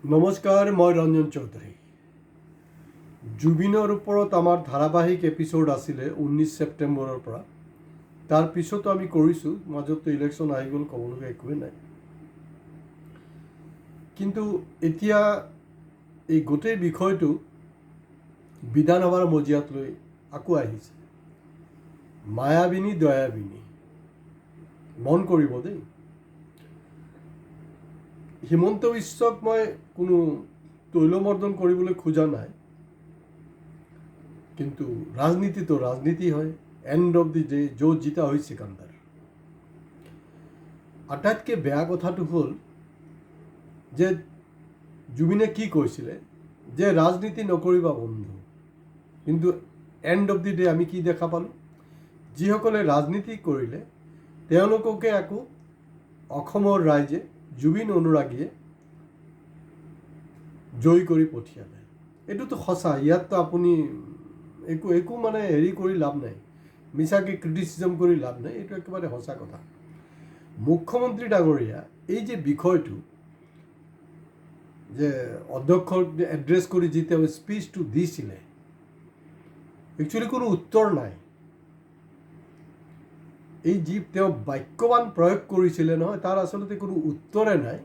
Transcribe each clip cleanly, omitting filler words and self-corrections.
নমস্কাৰ, মই ৰঞ্জন চৌধুৰী। জুবিনৰ ওপৰত আমাৰ ধাৰাবাহিক এপিছ'ড আছিলে 19 ছেপ্টেম্বৰৰ পৰা। তাৰ পিছতো আমি কৰিছোঁ, মাজতো ইলেকশ্যন আহি গ'ল, ক'বলগীয়া একোৱেই নাই। কিন্তু এতিয়া এই গোটেই বিষয়টো বিধানসভাৰ মজিয়াত লৈ আকৌ আহিছে। মায়াবিনী দয়াবিনী, মন কৰিব দেই। হিমন্ত বিশ্বক মই কোনো তৈলমৰ্দন কৰিবলৈ খোজা নাই, কিন্তু ৰাজনীতিটো ৰাজনীতি হয়। এণ্ড অফ দি ডে য'ত জিতা হৈ চিকান্দাৰ। আটাইতকৈ বেয়া কথাটো হ'ল যে জুবিনে কি কৈছিলে যে ৰাজনীতি নকৰিবা বন্ধু, কিন্তু এণ্ড অফ দি ডে আমি কি দেখা পালোঁ? যিসকলে ৰাজনীতি কৰিলে তেওঁলোককে আকৌ অসমৰ ৰাইজে, জুবিন অনুৰাগীয়ে জয় কৰি পঠিয়ালে। এইটোতো সঁচা, ইয়াততো আপুনি একো মানে হেৰি কৰি লাভ নাই, মিছাকৈ ক্ৰিটিচিজম কৰি লাভ নাই। এইটো একেবাৰে সঁচা কথা। মুখ্যমন্ত্ৰী ডাঙৰীয়া এই যে বিষয়টো যে অধ্যক্ষক এড্ৰেছ কৰি যি তেওঁ স্পীচটো দিছিলে, একচুৱেলি কোনো উত্তৰ নাই। এই যি তেওঁ বাক্যবান প্ৰয়োগ কৰিছিলে নহয়, তাৰ আচলতে কোনো উত্তৰে নাই।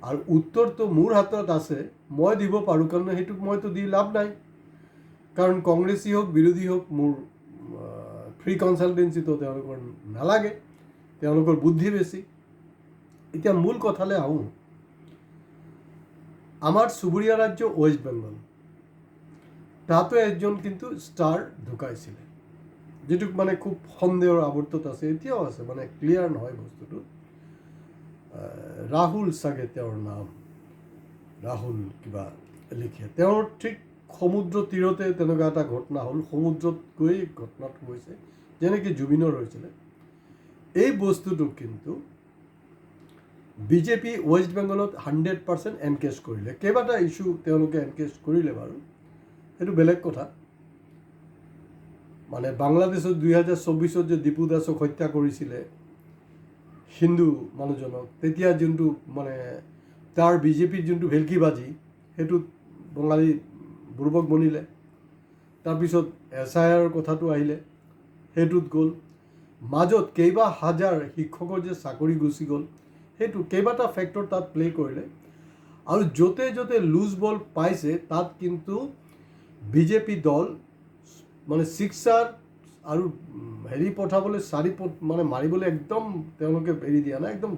আৰু উত্তৰটো মোৰ হাতত আছে, মই দিব পাৰোঁ, কাৰণ সেইটোক মইতো দি লাভ নাই। কাৰণ কংগ্ৰেছী হওক বিৰোধী হওক, মোৰ ফ্ৰী কনচালটেঞ্চিটো তেওঁলোকৰ নালাগে, তেওঁলোকৰ বুদ্ধি বেছি। এতিয়া মূল কথালৈ আহোঁ। আমাৰ চুবুৰীয়া ৰাজ্য ওয়েস্ট বেঙ্গল, তাতো একজন কিন্তু ষ্টাৰ ঢুকাইছিলে, যেটোক মানে খুব সন্দেহৰ আৱৰ্তত আছে, এতিয়াও আছে, মানে ক্লিয়াৰ নহয় বস্তুটো। ৰাহুল চাগে তেওঁৰ নাম, ৰাহুল কিবা লিখে। তেওঁৰ ঠিক সমুদ্ৰ তীৰতে তেনেকুৱা এটা ঘটনা হ'ল, সমুদ্ৰত গৈ ঘটনাটো হৈছে, যেনেকৈ জুবিনৰ হৈছিলে। এই বস্তুটো কিন্তু বিজেপি ৱেষ্ট বেংগলত 100% এনকেজ কৰিলে। কেইবাটা ইছ্যু তেওঁলোকে এনকেজ কৰিলে বাৰু, সেইটো বেলেগ কথা। মানে বাংলাদেশত 2024 যে দীপু দাসক হত্যা কৰিছিলে, হিন্দু মানুহজনক, তেতিয়া যোনটো মানে তাৰ বিজেপিৰ যোনটো ভেলকিবাজি, সেইটোত বঙালী বুৰ্বক বনিলে। তাৰপিছত SIR কথাটো আহিলে, সেইটোত গ'ল। মাজত কেইবা হাজাৰ শিক্ষকৰ যে চাকৰি গুচি গ'ল, সেইটো কেইবাটা ফেক্টৰ তাত প্লে কৰিলে। আৰু য'তে য'তে লুজ বল পাইছে তাত কিন্তু বিজেপি দল মানে ছিক্সাৰ আৰু হেৰি পঠাবলৈ মানে মাৰিবলৈ একদম তেওঁলোকে এৰি দিয়া নাই, একদম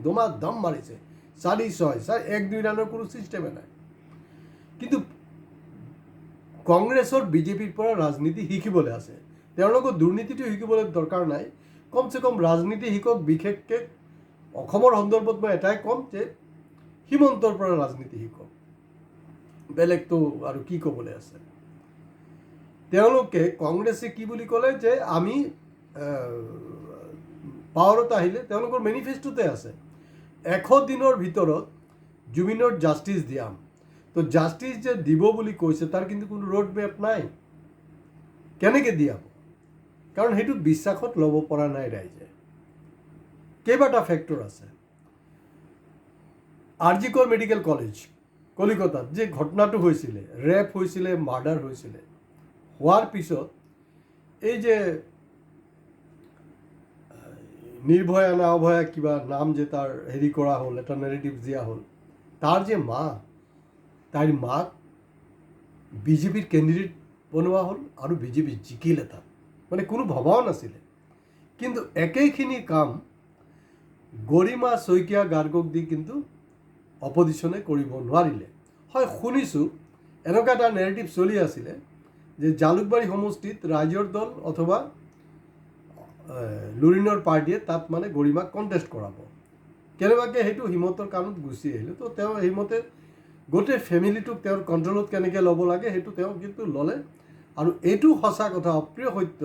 দম মাৰিছে। 4-6, 1-2 ৰানৰ কোনো ছিষ্টেমে নাই। কিন্তু কংগ্ৰেছৰ বিজেপিৰ পৰা ৰাজনীতি শিকিবলৈ আছে। তেওঁলোকৰ দুৰ্নীতিটো শিকিবলৈ দৰকাৰ নাই, কমচে কম ৰাজনীতি শিকক। বিশেষকৈ অসমৰ সন্দৰ্ভত মই এটাই ক'ম যে হিমন্তৰ পৰা ৰাজনীতি শিকক, বেলেগতো আৰু কি ক'বলৈ আছে। তেওঁলোকে কংগ্ৰেছে কি বুলি ক'লে যে আমি পাৱাৰত আহিলে, তেওঁলোকৰ মেনিফেষ্টোতে আছে 100 দিনৰ ভিতৰত জুবিনৰ জাষ্টিছ দিয়াম। তো জাষ্টিছ যে দিব বুলি কৈছে, তাৰ কিন্তু কোনো ৰোড মেপ নাই। কেনেকৈ দিয়াব? কাৰণ সেইটো বিশ্বাসত ল'ব পৰা নাই ৰাইজে। কেইবাটা ফেক্টৰ আছে। RG Kar মেডিকেল কলেজ কলিকতাত যে ঘটনাটো হৈছিলে, ৰেপ হৈছিলে, মাৰ্ডাৰ হৈছিলে, হোৱাৰ পিছত এই যে নিৰ্ভয়া না অভয়া কিবা নাম যে তাৰ হেৰি কৰা হ'ল, এটা নেৰেটিভ দিয়া হ'ল, তাৰ যে তাইৰ মাক বিজেপিৰ কেণ্ডিডেট বনোৱা হ'ল আৰু বিজেপি জিকিলে তাত, মানে কোনো ভবাও নাছিলে। কিন্তু একেইখিনি কাম গৰিমা শইকীয়া গাৰ্গক দি কিন্তু অপজিশ্যনে কৰিব নোৱাৰিলে। হয়, শুনিছোঁ এনেকুৱা এটা নেৰেটিভ চলি আছিলে যে জালুকবাৰী সমষ্টিত ৰাইজৰ দল অথবা লুৰিণৰ পাৰ্টীয়ে তাত মানে গৰিমাক কণ্টেষ্ট কৰাব। কেনেবাকৈ সেইটো হিমন্তৰ কাণত গুচি আহিলে। তো তেওঁ সেইমতে গোটেই ফেমিলিটোক তেওঁৰ কণ্ট্ৰলত কেনেকৈ ল'ব লাগে সেইটো তেওঁ কিন্তু ল'লে। আৰু এইটো সঁচা কথা, অপ্ৰিয় সত্য,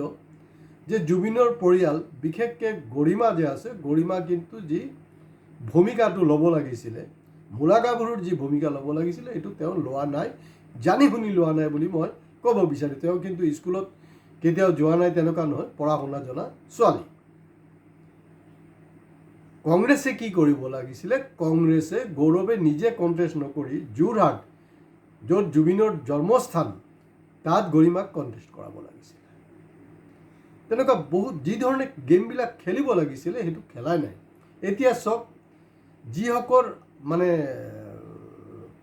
যে জুবিনৰ পৰিয়াল, বিশেষকৈ গৰিমা যে আছে, গৰিমা কিন্তু যি ভূমিকাটো ল'ব লাগিছিলে, মূলা গাভৰুৰ যি ভূমিকা ল'ব লাগিছিলে, এইটো তেওঁ লোৱা নাই, জানি শুনি লোৱা নাই বুলি মই ক'ব বিচাৰোঁ। তেওঁ কিন্তু স্কুলত কেতিয়াও যোৱা নাই তেনেকুৱা নহয়, পঢ়া শুনা জনা ছোৱালী। কংগ্ৰেছে কি কৰিব লাগিছিলে, কংগ্ৰেছে গৌৰৱে নিজে কণ্টেষ্ট নকৰি যোৰহাট য'ত জুবিনৰ জন্মস্থান তাত গৰিমাক কণ্টেষ্ট কৰাব লাগিছিলে। তেনেকুৱা বহুত যি ধৰণে গেমবিলাক খেলিব লাগিছিলে সেইটো খেলাই নাই। এতিয়া চাওক, যিসকল মানে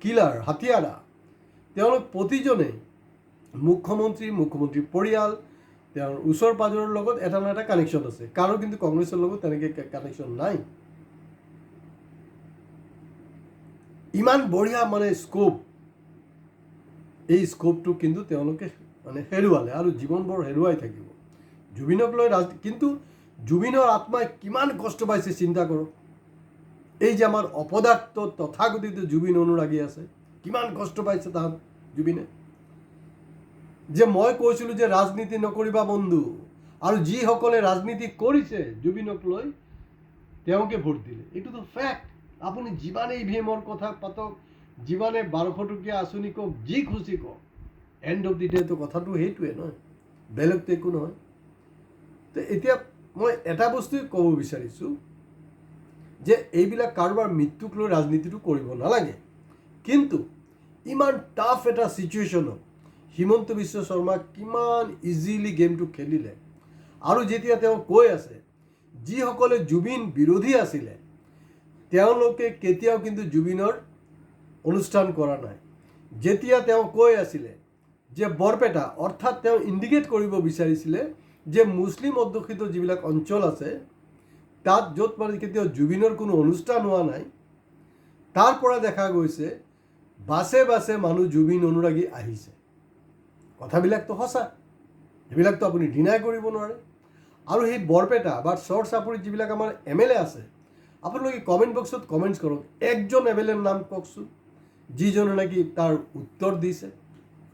কিলাৰ হাতিয়াৰা তেওঁলোক প্ৰতিজনেই মুখ্যমন্ত্ৰীৰ পৰিয়াল, তেওঁৰ ওচৰ পাজৰৰ লগত এটা ন এটা কানেকশ্যন আছে। কাৰো কিন্তু কংগ্ৰেছৰ লগত তেনেকৈ কানেকশ্যন নাই। ইমান বঢ়িয়া মানে স্কোপ, এই স্কোপটো কিন্তু তেওঁলোকে মানে হেৰুৱালে আৰু জীৱনভৰ হেৰুৱাই থাকিব। জুবিনক লৈ কিন্তু জুবিনৰ আত্মাই কিমান কষ্ট পাইছে চিন্তা কৰক। এই যে আমাৰ অপদাৰ্থ তথাকথিত জুবিন অনুৰাগী আছে, কিমান কষ্ট পাইছে তাহাঁত জুবিনে। যে মই কৈছিলোঁ যে ৰাজনীতি নকৰিবা বন্ধু, আৰু যিসকলে ৰাজনীতি কৰিছে জুবিনক লৈ তেওঁকে ভোট দিলে, এইটোতো ফেক্ট। আপুনি যিমানে EVM-ৰ কথা পাতক, যিমানে 1200 টকীয়া আঁচনি কওক, যি খুচি কওক, এণ্ড অফ দি ডেটো কথাটো সেইটোৱে নহয়, বেলেগতো একো নহয়। তো এতিয়া মই এটা বস্তুৱে ক'ব বিচাৰিছোঁ যে এইবিলাক কাৰোবাৰ মৃত্যুক লৈ ৰাজনীতিটো কৰিব নালাগে, কিন্তু ইমান টাফ এটা ছিচুৱেশ্যনত হিমন্ত বিশ্ব শৰ্মা কিমান ইজিলি গেমটো খেলিলে। আৰু যেতিয়া তেওঁ কৈ আছে যিসকলে জুবিন বিৰোধী আছিলে তেওঁলোকে কেতিয়াও কিন্তু জুবিনৰ অনুষ্ঠান কৰা নাই। যেতিয়া তেওঁ কৈ আছিলে যে বৰপেটা, অৰ্থাৎ তেওঁ ইণ্ডিকেট কৰিব বিচাৰিছিলে যে মুছলিম অধ্যুষিত যিবিলাক অঞ্চল আছে তাত য'ত মানে কেতিয়াও জুবিনৰ কোনো অনুষ্ঠান হোৱা নাই, তাৰ পৰা দেখা গৈছে বাছে বাছে মানুহ জুবিন অনুৰাগী আহিছে। কথাবিলাকতো সঁচা, সেইবিলাকতো আপুনি ডিনাই কৰিব নোৱাৰে। আৰু সেই বৰপেটা বা চৰ চাপৰিত যিবিলাক আমাৰ MLA আছে, আপোনালোকে কমেণ্ট বক্সত কমেণ্টছ কৰক, একজন MLAৰ নাম কওকচোন যিজনে নেকি তাৰ উত্তৰ দিছে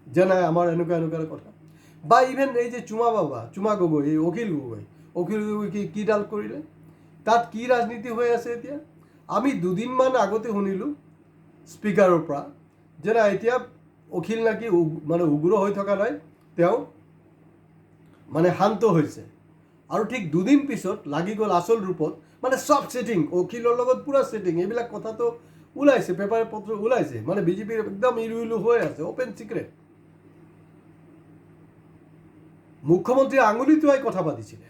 যে নাই আমাৰ এনেকুৱা এনেকুৱা কথা। বা ইভেন এই যে চুমা গগৈ, এই অখিল গগৈ কিডাল কৰিলে, তাত কি ৰাজনীতি হৈ আছে এতিয়া। আমি দুদিনমান আগতে শুনিলোঁ স্পীকাৰৰ পৰা যে নাই এতিয়া অখিল নাকি মানে উগ্ৰ হৈ থকা নাই, তেওঁ মানে শান্ত হৈছে। আৰু ঠিক দুদিন পিছত লাগি গ'ল আচল ৰূপত, মানে চব ছেটিং, অখিলৰ লগত পূৰা ছেটিং। এইবিলাক কথাটো ওলাইছে, পেপাৰ পত্ৰ ওলাইছে, মানে বিজেপিৰ একদম ইলু হৈ আছে, অ'পেন চিক্ৰেট। মুখ্যমন্ত্ৰী আঙুলি টোৱাই কথা পাতিছিলে,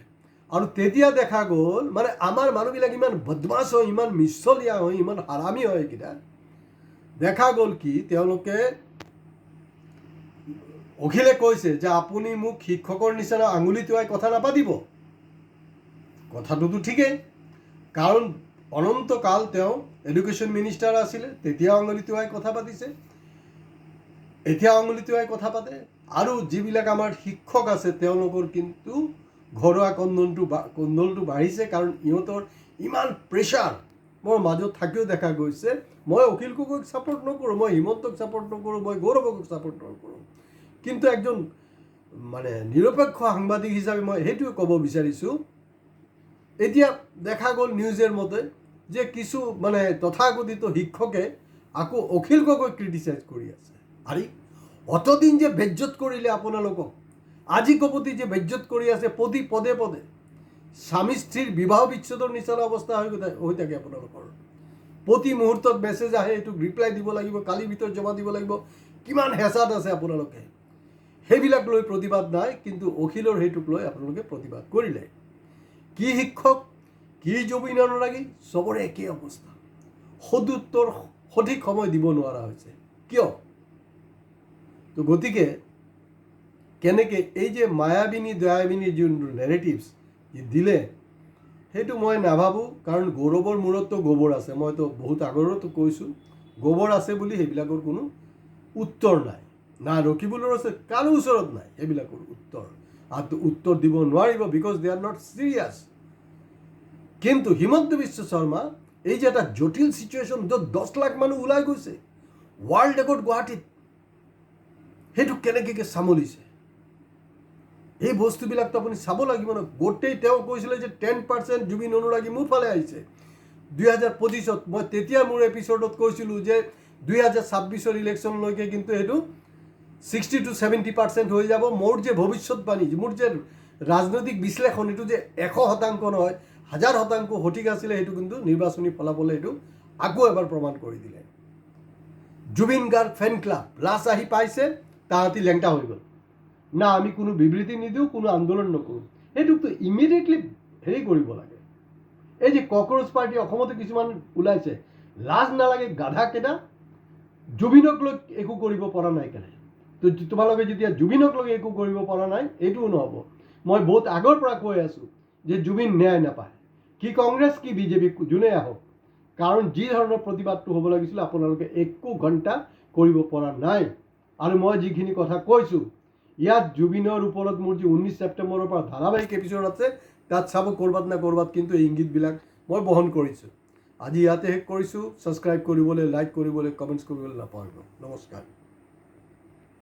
আৰু তেতিয়া দেখা গ'ল মানে আমাৰ মানুহবিলাক ইমান বদমাছ হয়, ইমান মিছলীয়া হয়, ইমান হাৰামী হয় এইকেইটা। দেখা গ'ল কি তেওঁলোকে অখিলে কৈছে যে আপুনি মোক শিক্ষকৰ নিচিনা আঙুলি টোৱাই কথা নাপাতিব। কথাটোতো ঠিকেই, কাৰণ অনন্তকাল তেওঁ এডুকেশ্যন মিনিষ্টাৰ আছিলে, তেতিয়াও আঙুলি টোৱাই কথা পাতিছে, এতিয়া আঙুলি টোৱাই কথা পাতে। আৰু যিবিলাক আমাৰ শিক্ষক আছে তেওঁলোকৰ কিন্তু ঘৰুৱা কন্দলটো বাঢ়িছে, কাৰণ ইহঁতৰ ইমান প্ৰেছাৰ। মোৰ মাজত থাকিও দেখা গৈছে, মই অখিল গগৈক ছাপোৰ্ট নকৰোঁ, মই হিমন্তক ছাপোৰ্ট নকৰোঁ, মই গৌৰৱক ছাপোৰ্ট নকৰোঁ, কিন্তু একজন মানে নিৰপেক্ষ সাংবাদিক হিচাপে মই সেইটোৱে ক'ব বিচাৰিছোঁ। এতিয়া দেখা গ'ল নিউজৰ মতে যে কিছু মানে তথাকথিত শিক্ষকে আকৌ অখিল গগৈক ক্ৰিটিচাইজ কৰি আছে। আৰে অতদিন যে বেজ্জত কৰিলে আপোনালোকক, আজি কপতি যে বেজ্জত কৰি আছে পদে পদে স্বামী স্ত্ৰীৰ বিবাহ বিচ্ছেদৰ নিচিনা অৱস্থা হৈ থাকে আপোনালোকৰ। প্ৰতি মুহূৰ্তত মেছেজ আহে, এইটোক ৰিপ্লাই দিব লাগিব, কালিৰ ভিতৰত জমা দিব লাগিব, কিমান হেঁচাত আছে আপোনালোকে। সেইবিলাক লৈ প্ৰতিবাদ নাই, কিন্তু অখিলৰ সেইটোক লৈ আপোনালোকে প্ৰতিবাদ কৰিলে। কি শিক্ষক, কি জুবিন অনুৰাগী, চবৰে একেই অৱস্থা। সদুত্তৰ সঠিক সময় দিব নোৱাৰা হৈছে, কিয়? তো গতিকে কেনেকৈ এই যে মায়াবিনী দয়াবিনীৰ যোনটো নেৰেটিভছ দিলে সেইটো মই নাভাবোঁ, কাৰণ গৌৰৱৰ মূৰততো গোবৰ আছে। মইতো বহুত আগৰতো কৈছোঁ, গোবৰ আছে বুলি সেইবিলাকৰ কোনো উত্তৰ নাই, না ৰখিবলৈ আছে, কাৰো ওচৰত নাই সেইবিলাকৰ উত্তৰ। আৰু উত্তৰ দিব নোৱাৰিব, because they are not serious. কিন্তু হিমন্ত বিশ্ব শৰ্মা এই যে এটা জটিল ছিচুৱেশ্যন, য'ত 10 লাখ মানুহ ওলাই গৈছে ৱৰ্ল্ড ৰেকৰ্ড গুৱাহাটীত, সেইটো কেনেকৈ চম্ভালিছে। এই বস্তুবিলাকতো আপুনি চাব লাগিব ন। গোটেই তেওঁ কৈছিলে যে 10% জুবিন অনুৰাগী মোৰ ফালে আহিছে 2025-ত। মই তেতিয়া মোৰ এপিছডত কৈছিলোঁ যে 2026-ৰ ইলেকশ্যনলৈকে কিন্তু সেইটো 60 to 70% হৈ যাব। মোৰ যে ভৱিষ্যতবাণী, মোৰ যে ৰাজনৈতিক বিশ্লেষণ, এইটো যে 100% নহয়, 1000% সঠিক আছিলে সেইটো কিন্তু নিৰ্বাচনী ফলাফলে এইটো আকৌ এবাৰ প্ৰমাণ কৰি দিলে জুবিন গাৰ্গ ফেন ক্লাব লাষ্ট আহি পাইছে তাহাঁতি লেংটা হৈ গ'ল না আমি কোনো বিবৃতি নিদিওঁ কোনো আন্দোলন নকৰোঁ সেইটোতো ইমিডিয়েটলি হেৰি কৰিব লাগে এই যে ককৰোচ পাৰ্টি অসমতে কিছুমান ওলাইছে লাজ নালাগে গাধাকেইটা জুবিনক লৈ একো কৰিব পৰা নাই কেনে তো তোমালোকে যেতিয়া জুবিনক লৈ একো কৰিব পৰা নাই এইটোও নহ'ব মই বহুত আগৰ পৰা কৈ আছোঁ যে জুবিন ন্যায় নাপায় কি কংগ্ৰেছ কি বিজেপি যোনে আহক কাৰণ যি ধৰণৰ প্ৰতিবাদটো হ'ব লাগিছিল আপোনালোকে একো ঘণ্টা কৰিব পৰা নাই আৰু মই যিখিনি কথা কৈছোঁ ইয়াত জুবিনৰ ওপৰত মোৰ যি 19 ছেপ্টেম্বৰৰ পৰা ধাৰাবাহিক এপিছড আছে তাত চাব ক'ৰবাত না ক'ৰবাত কিন্তু এই ইংগিতবিলাক মই বহন কৰিছোঁ আজি ইয়াতে শেষ কৰিছোঁ ছাবস্ক্ৰাইব কৰিবলৈ লাইক কৰিবলৈ কমেণ্টছ কৰিবলৈ নাপাহৰিব নমস্কাৰ